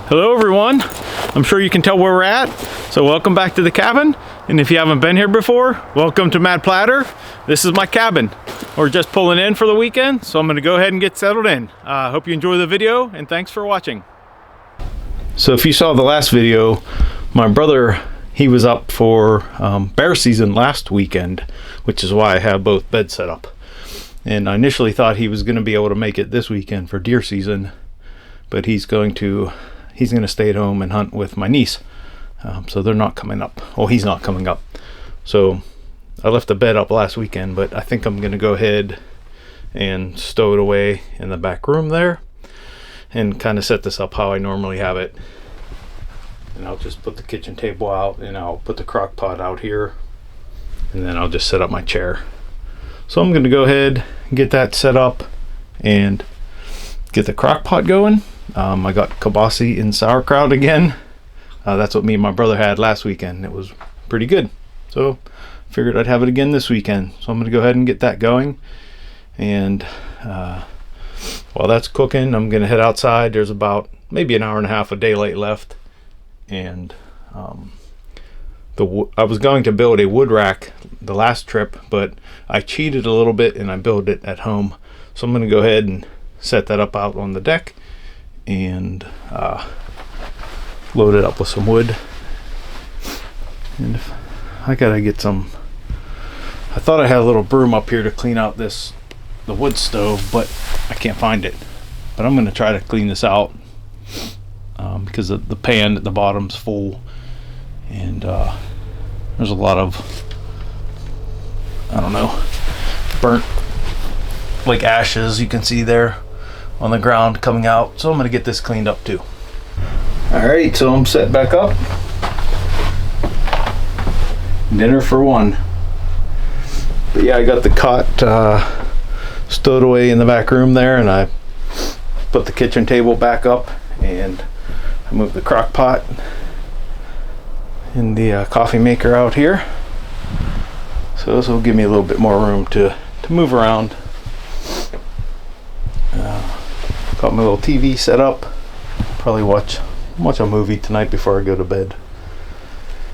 Hello everyone, I'm sure you can tell where we're at, so welcome back to the cabin. And if you haven't been here before, welcome to Mad Platter. This is my cabin. We're just pulling in for the weekend, so I'm going to go ahead and get settled in. Hope you enjoy the video, and thanks for watching. So if you saw the last video, my brother, he was up for bear season last weekend, which is why I have both beds set up. And I initially thought he was going to be able to make it this weekend for deer season, but he's going to stay at home and hunt with my niece. So they're not coming up. Well, he's not coming up. So I left the bed up last weekend, but I think I'm going to go ahead and stow it away in the back room there and kind of set this up how I normally have it. And I'll just put the kitchen table out, and I'll put the crock pot out here, and then I'll just set up my chair. So I'm going to go ahead and get that set up and get the crock pot going. I got kibasi and sauerkraut again. That's what me and my brother had last weekend. It was pretty good. So figured I'd have it again this weekend. So I'm going to go ahead and get that going. And while that's cooking, I'm going to head outside. There's about maybe an hour and a half of daylight left. And I was going to build a wood rack the last trip, but I cheated a little bit and I built it at home. So I'm going to go ahead and set that up out on the deck and load it up with some wood. And I gotta get some, I thought I had a little broom up here to clean out the wood stove, but I can't find it. But I'm gonna try to clean this out because the pan at the bottom's full, and there's a lot of, I don't know, burnt like ashes you can see there on the ground coming out. So I'm gonna get this cleaned up too. All right, so I'm set back up. Dinner for one. But yeah, I got the cot stowed away in the back room there, and I put the kitchen table back up, and I moved the crock pot and the coffee maker out here. So this will give me a little bit more room to move around. Got my little TV set up. Probably watch a movie tonight before I go to bed.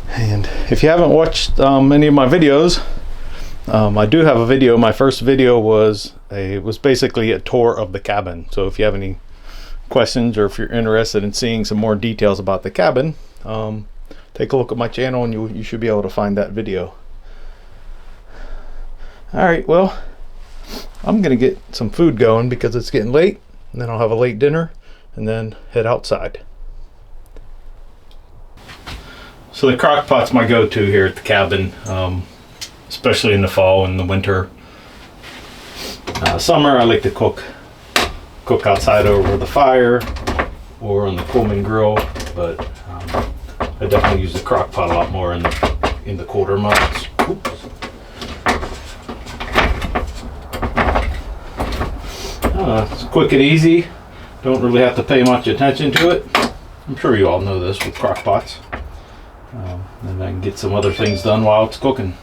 And if you haven't watched any of my videos, I do have a video. My first video was basically a tour of the cabin. So if you have any questions, or if you're interested in seeing some more details about the cabin, take a look at my channel and you should be able to find that video. All right, well, I'm gonna get some food going because it's getting late, and then I'll have a late dinner and then head outside. So the crock pot's my go-to here at the cabin, especially in the fall and the winter. Summer I like to cook outside over the fire or on the Coleman grill, but I definitely use the crock pot a lot more in the colder months. Oops. It's quick and easy. Don't really have to pay much attention to it. I'm sure you all know this with crock pots. And I can get some other things done while it's cooking.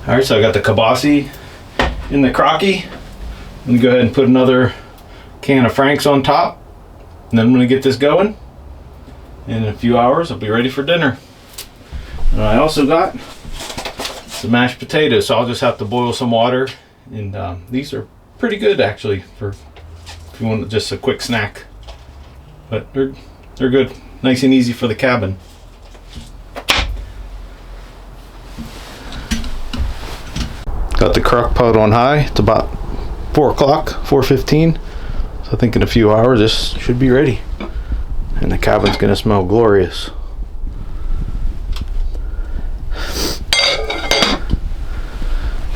Alright, so I got the kibasi in the crocky. I'm going to go ahead and put another can of Frank's on top. And then I'm going to get this going. In a few hours I'll be ready for dinner. And I also got some mashed potatoes, so I'll just have to boil some water. And these are pretty good actually for if you want just a quick snack. But they're good, nice and easy for the cabin. Got the crock pot on high. It's about 4 o'clock, 4:15. So I think in a few hours this should be ready. And the cabin's gonna smell glorious.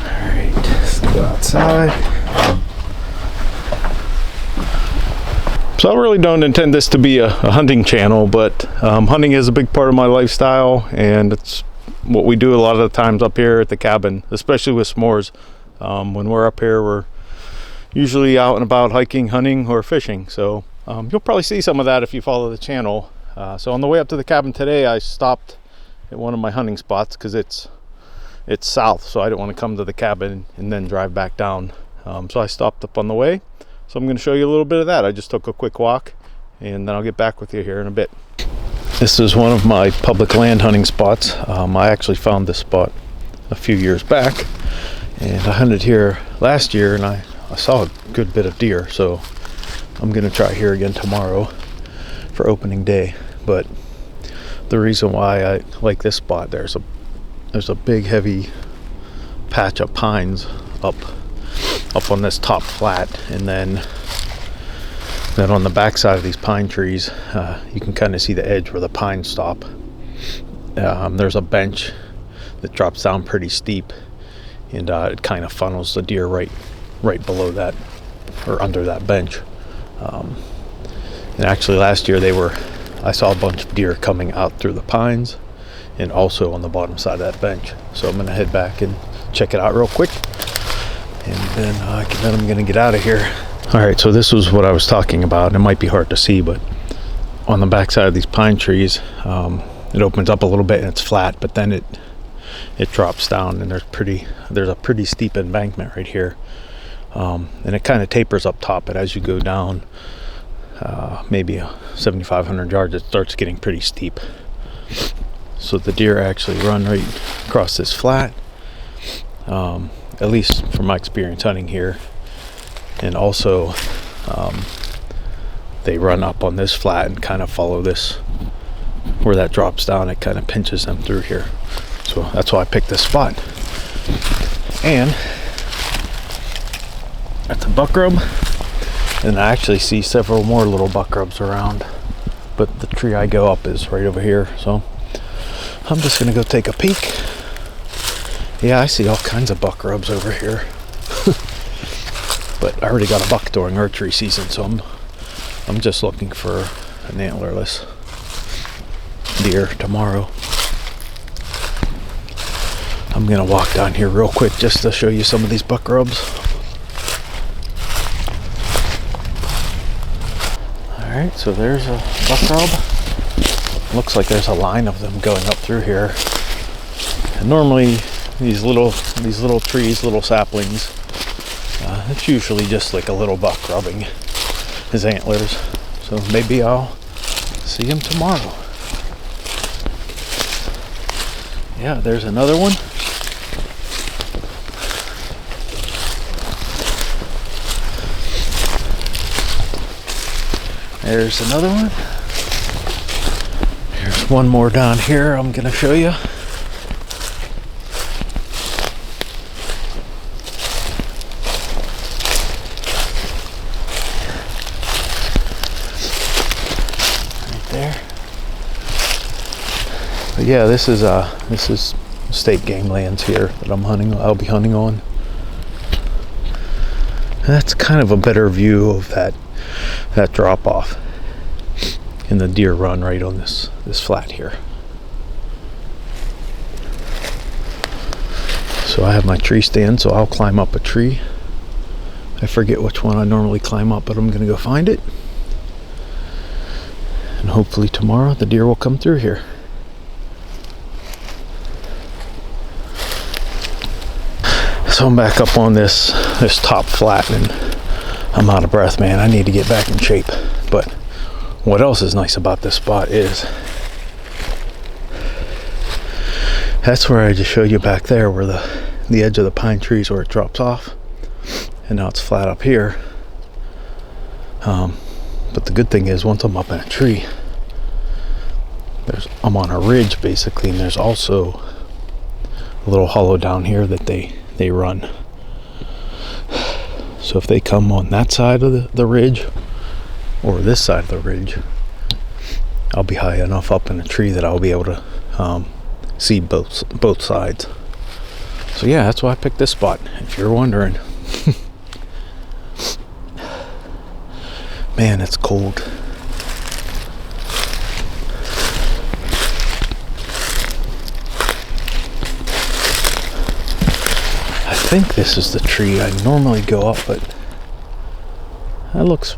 Alright, let's go outside. So I really don't intend this to be a hunting channel, but hunting is a big part of my lifestyle, and it's what we do a lot of the times up here at the cabin, especially with s'mores. When we're up here, we're usually out and about hiking, hunting, or fishing. So you'll probably see some of that if you follow the channel. So on the way up to the cabin today, I stopped at one of my hunting spots because it's south, so I didn't want to come to the cabin and then drive back down. So I stopped up on the way. So I'm going to show you a little bit of that. I just took a quick walk, and then I'll get back with you here in a bit. This is one of my public land hunting spots. I actually found this spot a few years back, and I hunted here last year, and I saw a good bit of deer. So I'm going to try here again tomorrow for opening day. But the reason why I like this spot, there's a big heavy patch of pines up on this top flat, and then on the back side of these pine trees, you can kind of see the edge where the pines stop. There's a bench that drops down pretty steep, and it kind of funnels the deer right below that, or under that bench. And actually last year I saw a bunch of deer coming out through the pines and also on the bottom side of that bench. So I'm going to head back and check it out real quick, and then I'm going to get out of here. Alright, so this was what I was talking about. It might be hard to see, but on the back side of these pine trees, it opens up a little bit and it's flat, but then it drops down, and there's a pretty steep embankment right here. And it kind of tapers up top, but as you go down maybe 7,500 yards, it starts getting pretty steep. So the deer actually run right across this flat, at least from my experience hunting here. And also they run up on this flat and kind of follow this, where that drops down, it kind of pinches them through here. So that's why I picked this spot. And that's a buck rub, and I actually see several more little buck rubs around, but the tree I go up is right over here. So I'm just gonna go take a peek. Yeah, I see all kinds of buck rubs over here. But I already got a buck during archery season, so I'm just looking for an antlerless deer tomorrow. I'm gonna walk down here real quick just to show you some of these buck rubs. Alright, so there's a buck rub. Looks like there's a line of them going up through here. And normally these little trees, little saplings, it's usually just like a little buck rubbing his antlers. So maybe I'll see him tomorrow. Yeah, there's another one. There's another one. There's one more down here I'm gonna show you. But yeah, this is state game lands here that I'll be hunting on. And that's kind of a better view of that drop off, and the deer run right on this flat here. So I have my tree stand, so I'll climb up a tree. I forget which one I normally climb up, but I'm gonna go find it, and hopefully tomorrow the deer will come through here. So I'm back up on this top flat, and I'm out of breath, man. I need to get back in shape. But what else is nice about this spot is that's where I just showed you back there, where the edge of the pine trees, where it drops off, and now it's flat up here. But the good thing is, once I'm up in a tree, I'm on a ridge basically, and there's also a little hollow down here that they run. So if they come on that side of the ridge or this side of the ridge, I'll be high enough up in a tree that I'll be able to see both sides. So yeah, that's why I picked this spot, if you're wondering. Man, it's cold. I think this is the tree I normally go up, but that looks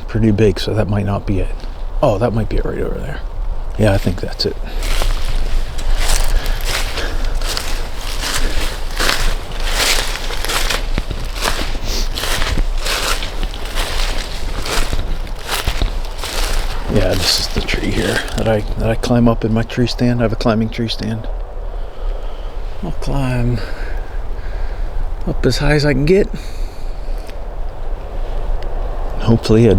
pretty big, so that might not be it. Oh, that might be it right over there. Yeah, I think that's it. Yeah, this is the tree here that I climb up in my tree stand. I have a climbing tree stand. I'll climb up as high as I can get. Hopefully a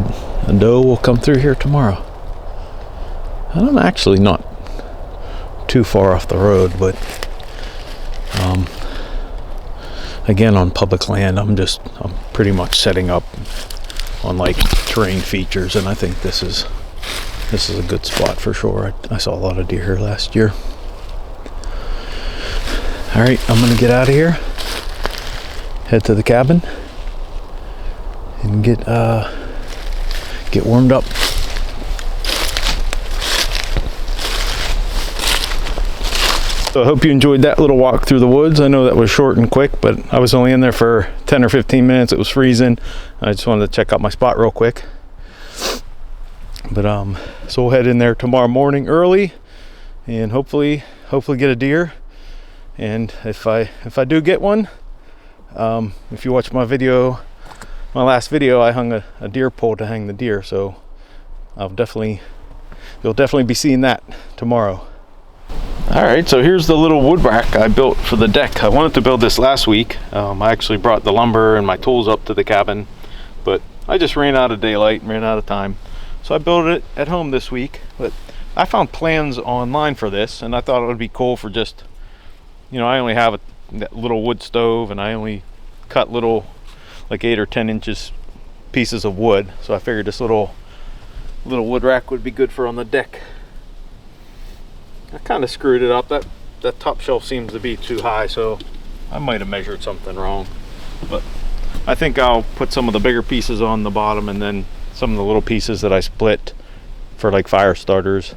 doe will come through here tomorrow. And I'm actually not too far off the road, but again, on public land, I'm pretty much setting up on like terrain features, and I think this is a good spot for sure. I saw a lot of deer here last year. All right, I'm gonna get out of here, head to the cabin, and get warmed up. So I hope you enjoyed that little walk through the woods. I know that was short and quick, but I was only in there for 10 or 15 minutes. It was freezing. I just wanted to check out my spot real quick. But so we'll head in there tomorrow morning early, and hopefully get a deer. And if I do get one, if you watch my last video, I hung a deer pole to hang the deer. So you'll definitely be seeing that tomorrow. All right, so here's the little wood rack I built for the deck. I wanted to build this last week. I actually brought the lumber and my tools up to the cabin, but I just ran out of daylight and ran out of time. So I built it at home this week, but I found plans online for this, and I thought it would be cool for just, I only have that little wood stove, and I only cut little, like 8 or 10 inches pieces of wood. So I figured this little wood rack would be good for on the deck. I kind of screwed it up. That top shelf seems to be too high, so I might have measured something wrong. But I think I'll put some of the bigger pieces on the bottom, and then some of the little pieces that I split for like fire starters,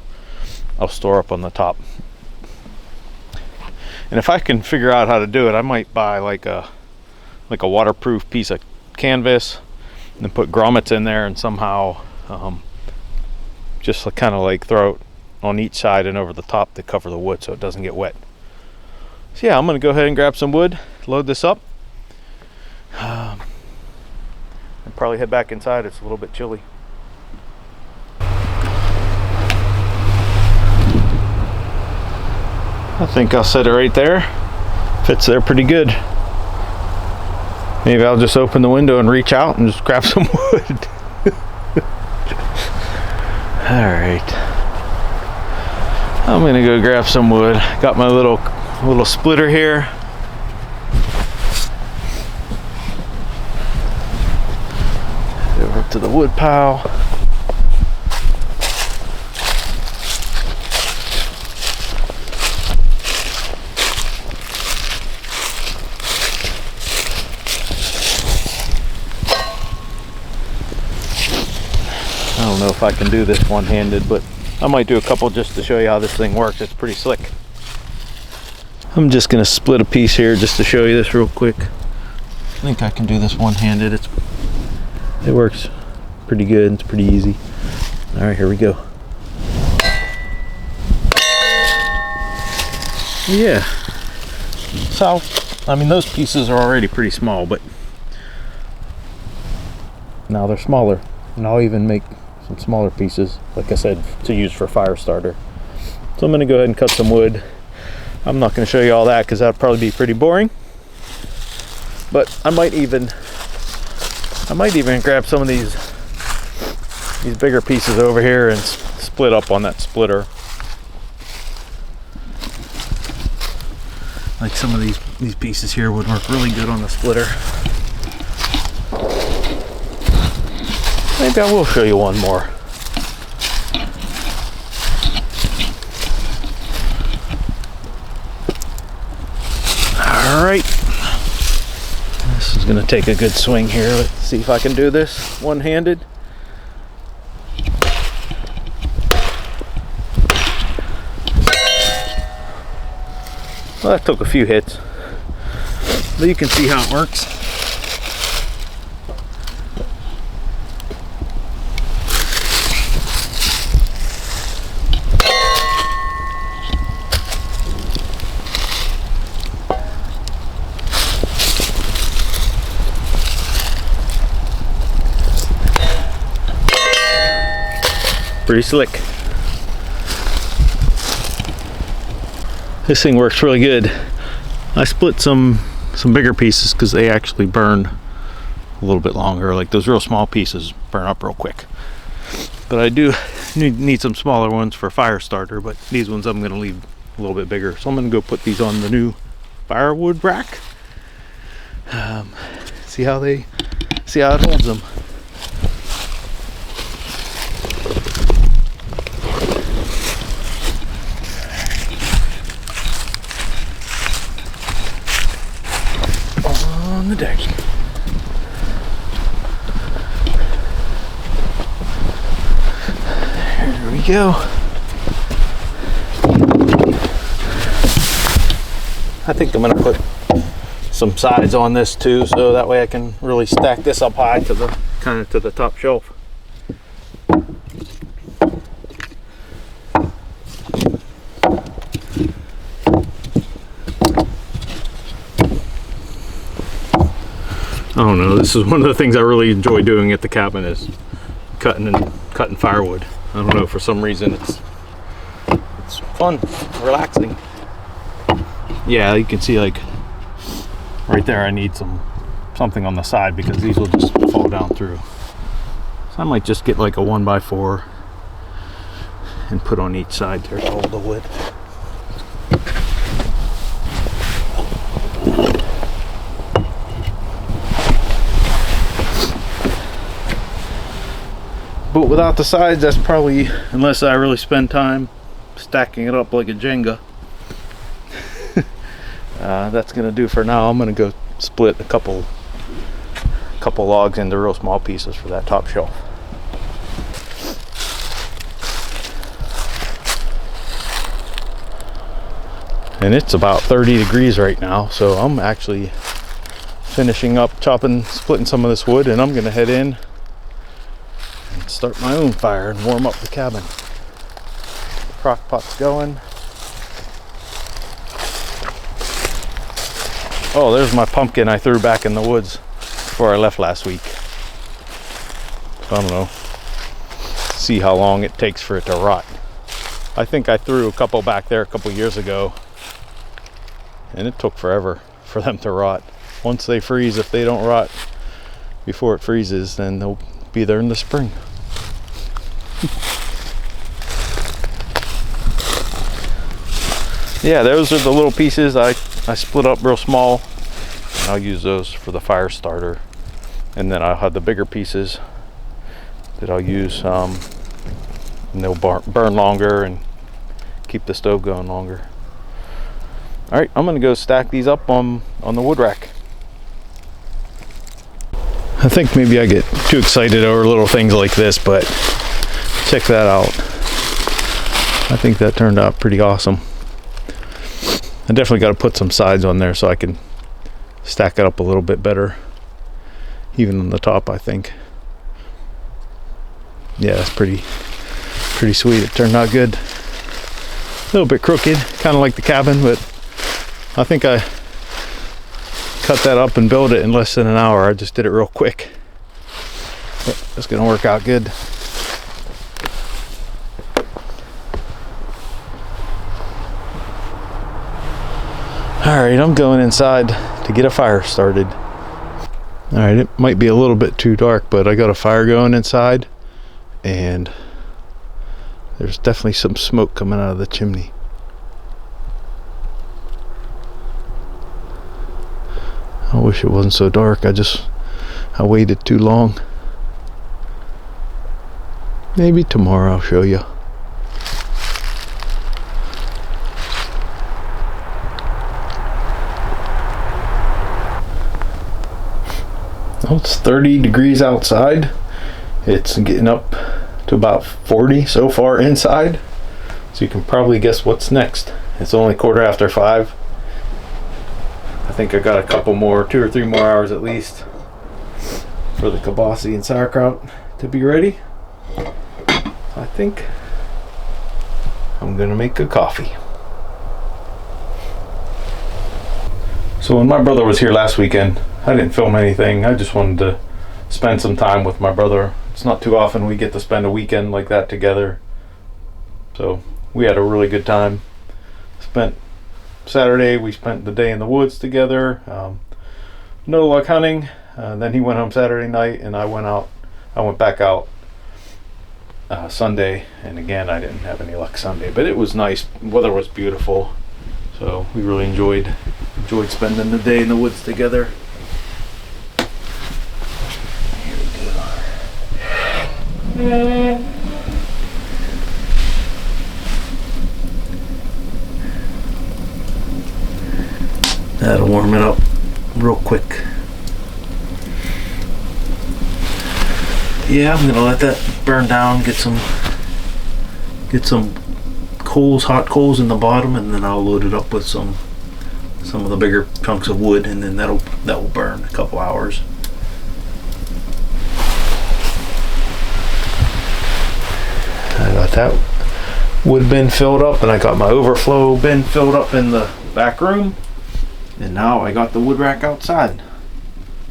I'll store up on the top. And if I can figure out how to do it, I might buy like a waterproof piece of canvas and then put grommets in there, and somehow just kind of like throw it on each side and over the top to cover the wood so it doesn't get wet. So yeah, I'm gonna go ahead and grab some wood, load this up, and probably head back inside. It's a little bit chilly. I think I'll set it right there. Fits there pretty good. Maybe I'll just open the window and reach out and just grab some wood. All right. I'm gonna go grab some wood. Got my little splitter here. Over to the wood pile. I don't know if I can do this one-handed, but I might do a couple just to show you how this thing works. It's pretty slick. I'm just gonna split a piece here just to show you this real quick. I think I can do this one-handed. It works pretty good. It's pretty easy. All right, here we go. Yeah. So, I mean, those pieces are already pretty small, but now they're smaller. And I'll even make some smaller pieces, like I said, to use for fire starter. So I'm gonna go ahead and cut some wood. I'm not gonna show you all that because that'd probably be pretty boring. But I might even grab some of these bigger pieces over here and split up on that splitter. Like some of these pieces here would work really good on the splitter. Maybe I will show you one more. All right. This is gonna take a good swing here. Let's see if I can do this one-handed. Well, that took a few hits, but you can see how it works. Pretty slick. This thing works really good. I split some bigger pieces because they actually burn a little bit longer. Like those real small pieces burn up real quick. But I do need some smaller ones for fire starter, but these ones I'm gonna leave a little bit bigger. So I'm gonna go put these on the new firewood rack. See how it holds them. On the deck. Here we go. I think I'm gonna put some sides on this too, so that way I can really stack this up high to the kind of to the top shelf. I don't know, this is one of the things I really enjoy doing at the cabin is cutting firewood. I don't know, for some reason it's fun, relaxing. Yeah, you can see like right there I need something on the side because these will just fall down through. So I might just get like a 1x4 and put on each side there to hold the wood. But without the sides, that's probably, unless I really spend time stacking it up like a Jenga, that's gonna do for now. I'm gonna go split a couple logs into real small pieces for that top shelf. And it's about 30 degrees right now, so I'm actually finishing up splitting some of this wood, and I'm gonna head in and start my own fire and warm up the cabin. Crock pot's going. Oh, there's my pumpkin I threw back in the woods before I left last week. I don't know. See how long it takes for it to rot. I think I threw a couple back there a couple years ago, and it took forever for them to rot. Once they freeze, if they don't rot before it freezes, then they'll be there in the spring. Yeah, those are the little pieces I split up real small, and I'll use those for the fire starter. And then I'll have the bigger pieces that I'll use, and they'll burn longer and keep the stove going longer. All right, I'm gonna go stack these up on the wood rack. I think maybe I get too excited over little things like this, but check that out. I think that turned out pretty awesome. I definitely got to put some sides on there so I can stack it up a little bit better, even on the top, I think. Yeah, that's pretty sweet. It turned out good. A little bit crooked, kind of like the cabin, but I think I cut that up and build it in less than an hour. I just did it real quick, but it's gonna work out good. All right, I'm going inside to get a fire started. All right, it might be a little bit too dark, but I got a fire going inside, and there's definitely some smoke coming out of the chimney. I wish it wasn't so dark. I waited too long. Maybe tomorrow I'll show you. Well, it's 30 degrees outside. It's getting up to about 40 so far inside. So you can probably guess what's next. It's only 5:15. I think I got a couple more, 2 or 3 more hours at least, for the kibasi and sauerkraut to be ready. I think I'm gonna make a coffee. So when my brother was here last weekend, I didn't film anything. I just wanted to spend some time with my brother It's not too often we get to spend a weekend like that together. So we had a really good time. Spent Saturday, we spent the day in the woods together. No luck hunting. Then he went home Saturday night, and I went back out Sunday, and again I didn't have any luck Sunday, but it was nice. Weather was beautiful, so we really enjoyed spending the day in the woods together. Here we go. That'll warm it up real quick. Yeah, I'm gonna let that burn down, get some coals, hot coals in the bottom, and then I'll load it up with some of the bigger chunks of wood, and then that will burn a couple hours. I got that wood bin filled up, and I got my overflow bin filled up in the back room, and now I got the wood rack outside.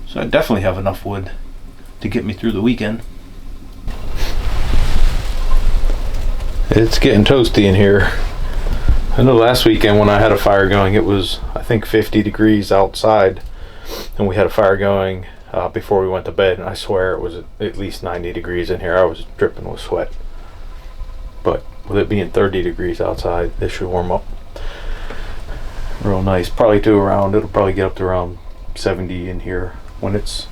So I definitely have enough wood to get me through the weekend. It's getting toasty in here. I know last weekend when I had a fire going, it was I think 50 degrees outside, and we had a fire going before we went to bed, and I swear it was at least 90 degrees in here. I was dripping with sweat. But with it being 30 degrees outside, this should warm up real nice. It'll probably get up to around 70 in here. When it's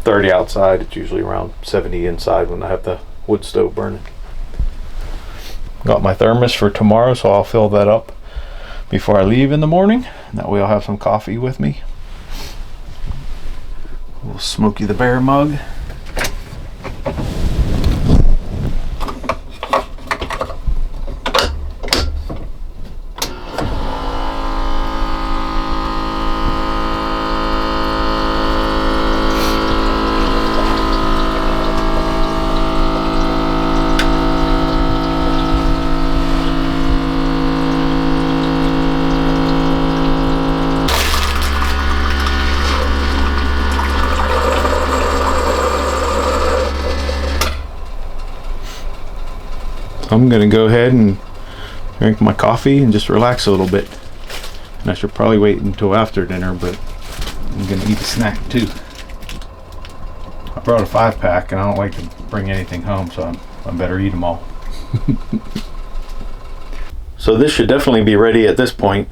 30 outside, it's usually around 70 inside when I have the wood stove burning. Got my thermos for tomorrow, so I'll fill that up before I leave in the morning. That way I'll have some coffee with me. A little Smokey the Bear mug. I'm gonna go ahead and drink my coffee and just relax a little bit. And I should probably wait until after dinner, but I'm gonna eat a snack too. I brought a 5-pack and I don't like to bring anything home, so I better eat them all. So this should definitely be ready at this point.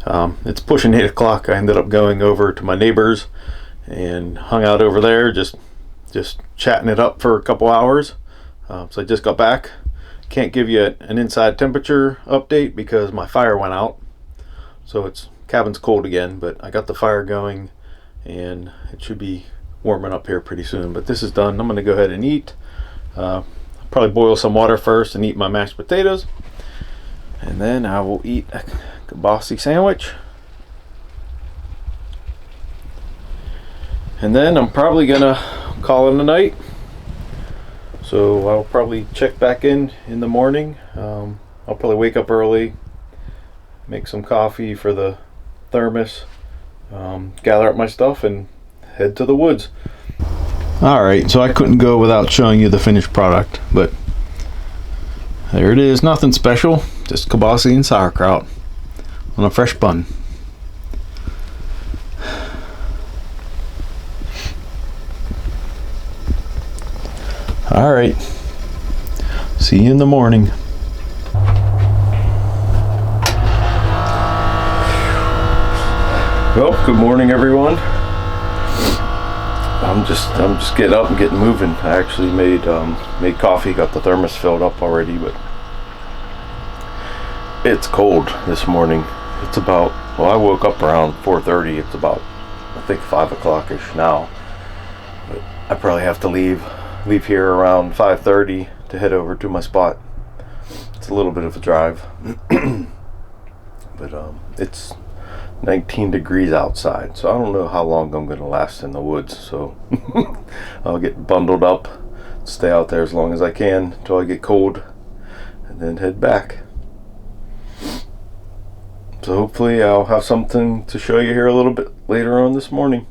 It's pushing 8 o'clock. I ended up going over to my neighbors and hung out over there, just chatting it up for a couple hours. So I just got back. Can't give you an inside temperature update because my fire went out, so cabin's cold again, but I got the fire going and it should be warming up here pretty soon. But this is done. I'm gonna go ahead and eat. Probably boil some water first and eat my mashed potatoes, and then I will eat a kielbasa sandwich, and then I'm probably gonna call it a night. So I'll probably check back in the morning. I'll probably wake up early, make some coffee for the thermos, gather up my stuff, and head to the woods. Alright, so I couldn't go without showing you the finished product, but there it is. Nothing special, just kielbasa and sauerkraut on a fresh bun. All right, see you in the morning. Well, good morning, everyone. I'm just getting up and getting moving. I actually made coffee, got the thermos filled up already, but it's cold this morning. It's about, well, I woke up around 4:30. It's about, I think, 5 o'clock-ish now. But I probably have to leave here around 5:30 to head over to my spot. It's a little bit of a drive, but it's 19 degrees outside, so I don't know how long I'm gonna last in the woods, so I'll get bundled up, stay out there as long as I can until I get cold, and then head back. So hopefully I'll have something to show you here a little bit later on this morning.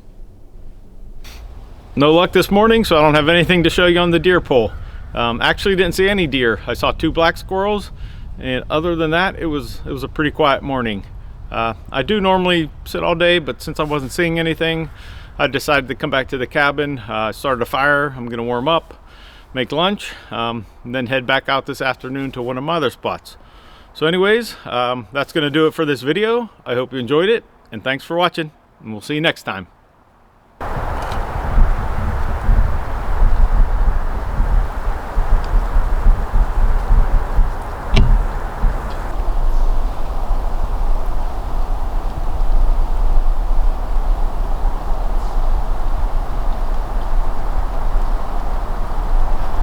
No luck this morning, so I don't have anything to show you on the deer poll. Actually didn't see any deer. I saw 2 black squirrels, and other than that, it was a pretty quiet morning. I do normally sit all day, but since I wasn't seeing anything, I decided to come back to the cabin. Started a fire. I'm gonna warm up, make lunch, and then head back out this afternoon to one of my other spots. So anyways, that's gonna do it for this video. I hope you enjoyed it, and thanks for watching, and we'll see you next time.